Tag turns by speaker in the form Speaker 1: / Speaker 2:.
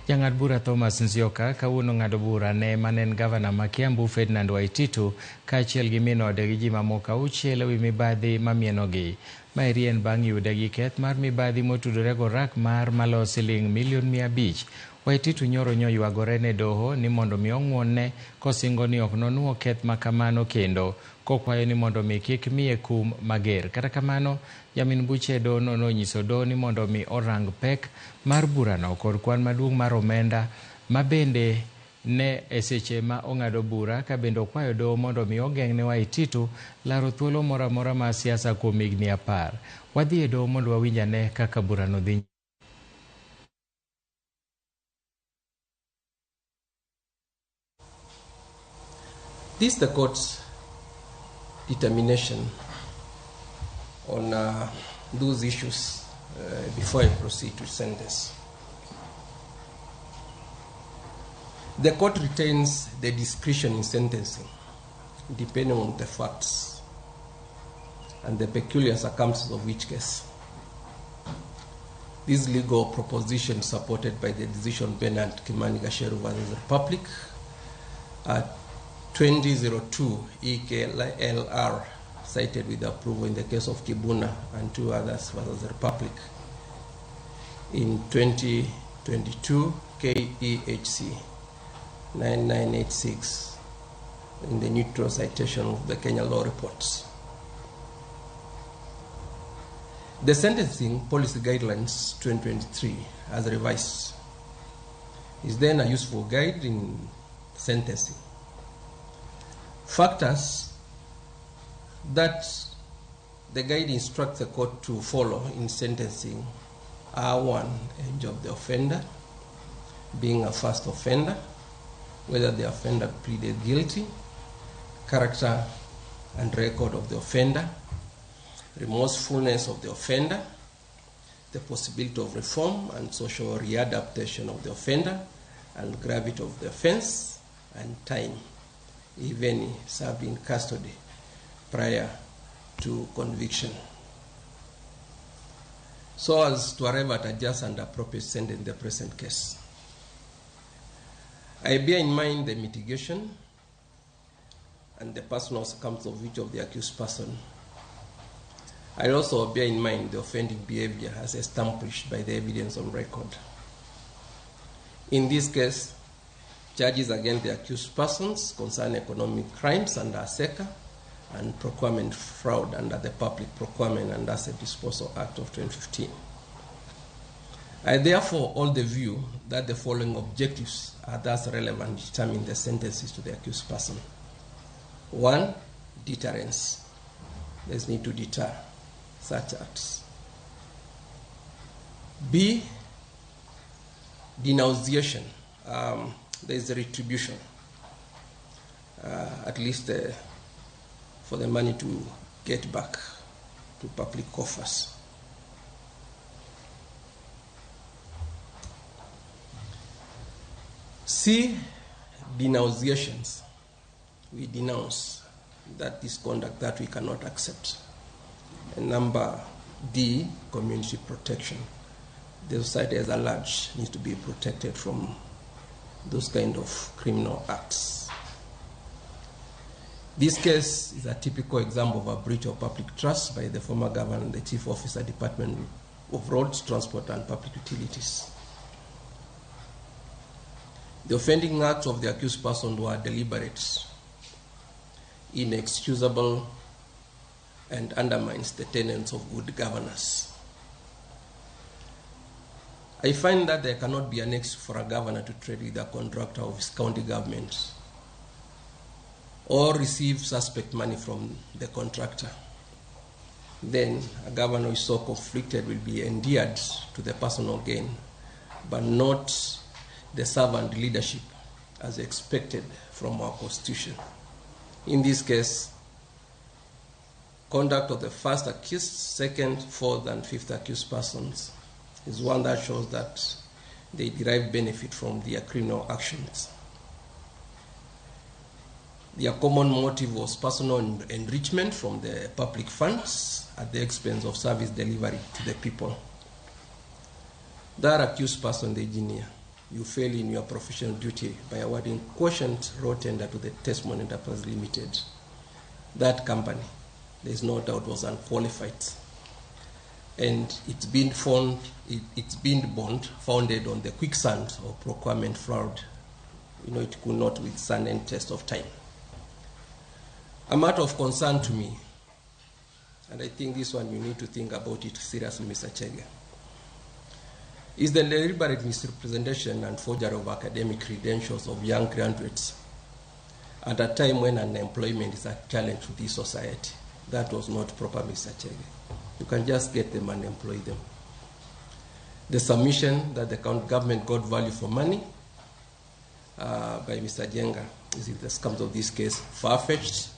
Speaker 1: Jang'ad bura Thomas Nzioka kawuono ng'ado bura ne manen gavana ma Kiambu Ferdinand Waititu kaachiel gi min ode gi ji mamoko 6 ewi mibadhi mamienogi. Maeri en bang' yude gi keth mar mibadhi motudore gorak mar malo siling $500,000. Waititu nyoro nyoywagore ne doho ni mondo mi ong'wonne kosingo ni ok nonuo keth makamano kendo, kokwayo ni mondo mi kik miye kum mager. Kata kamano, jamin buche e doho nonyiso doho ni mondo mi orang pek mar burano kod kwan maduong' mar omenda mabende ne e seche ma ong'ado bura, ka bende okwayo doho mondo mi ogeng'ne Waititu laro thuolo moro amora mar siasa kuom higni 10. Wadhi e doho mondo wawinj ane kaka burano dhi.
Speaker 2: This is the court's determination on those issues before I proceed to sentence. The court retains the discretion in sentencing depending on the facts and the peculiar circumstances of each case. This legal proposition is supported by the decision Bernard Kimani Gasheru versus the Republic at 2002 EKLR, cited with approval in the case of Kibuna and 2 others versus the Republic. In 2022 KEHC 9986 in the neutral citation of the Kenya Law Reports. The Sentencing Policy Guidelines 2023 as revised is then a useful guide in sentencing. Factors that the guide instructs the court to follow in sentencing are: 1, age of the offender, being a first offender, whether the offender pleaded guilty, character and record of the offender, remorsefulness of the offender, the possibility of reform and social readaptation of the offender, and gravity of the offense, and time, if any, served in custody prior to conviction, so as to arrive at a just and appropriate sentence in the present case. I bear in mind the mitigation and the personal circumstances of each of the accused person. I also bear in mind the offending behavior as established by the evidence on record. In this case, charges against the accused persons concern economic crimes under ASECA and procurement fraud under the Public Procurement and Asset Disposal Act of 2015. I therefore hold the view that the following objectives are thus relevant to determine the sentences to the accused person. 1, deterrence. There's need to deter such acts. B, denunciation. There is a retribution, at least for the money to get back to public coffers. C, denunciations. We denounce that this conduct that we cannot accept. And number D, community protection. The society as a large needs to be protected from those kind of criminal acts. This case is a typical example of a breach of public trust by the former governor and the chief officer, Department of Roads, Transport and Public Utilities. The offending acts of the accused person were deliberate, inexcusable, and undermines the tenets of good governance. I find that there cannot be an excuse for a governor to trade with a contractor of his county government or receive suspect money from the contractor. Then a governor who is so conflicted will be endeared to the personal gain, but not the servant leadership as expected from our Constitution. In this case, conduct of the first accused, second, fourth, and fifth accused persons is one that shows that they derive benefit from their criminal actions. Their common motive was personal enrichment from the public funds at the expense of service delivery to the people. That accused person, the engineer, you fail in your professional duty by awarding quotient raw tender to the Testimony Enterprise Limited. That company, there is no doubt, was unqualified. And it's been bond founded on the quicksand of procurement fraud. It could not withstand any test of time. A matter of concern to me, and I think this one you need to think about it seriously, Mr. Chege, is the deliberate misrepresentation and forgery of academic credentials of young graduates at a time when unemployment is a challenge to this society. That was not proper, Mr. Chege. You can just get them and employ them. The submission that the government got value for money by Mr. Jenga is, in the terms of this case, far-fetched